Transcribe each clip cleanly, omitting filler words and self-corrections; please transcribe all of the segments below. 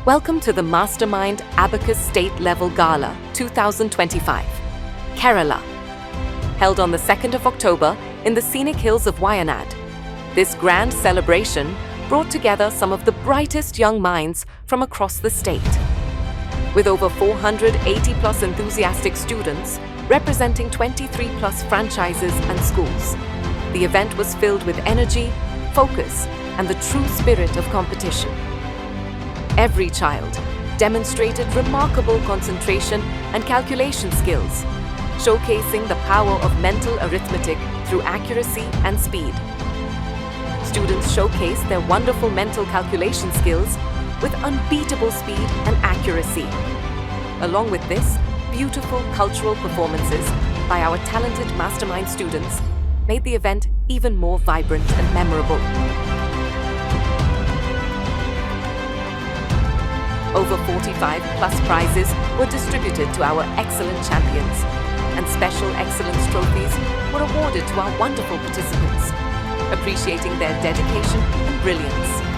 Welcome to the Mastermind Abacus State Level Gala 2025, Kerala. Held on the 2nd of October in the scenic hills of Wayanad. This grand celebration brought together some of the brightest young minds from across the state. With over 480+ enthusiastic students representing 23+ franchises and schools, the event was filled with energy, focus, and the true spirit of competition. Every child demonstrated remarkable concentration and calculation skills, showcasing the power of mental arithmetic through accuracy and speed. Students showcased their wonderful mental calculation skills with unbeatable speed and accuracy. Along with this, beautiful cultural performances by our talented Mastermind students made the event even more vibrant and memorable. Over 45+ prizes were distributed to our excellent champions, and special excellence trophies were awarded to our wonderful participants, appreciating their dedication and brilliance.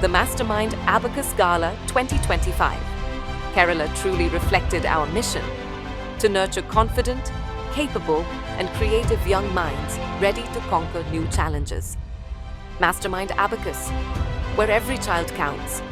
The Mastermind Abacus Gala 2025, Kerala truly reflected our mission to nurture confident, capable, and creative young minds ready to conquer new challenges. Mastermind Abacus, where every child counts.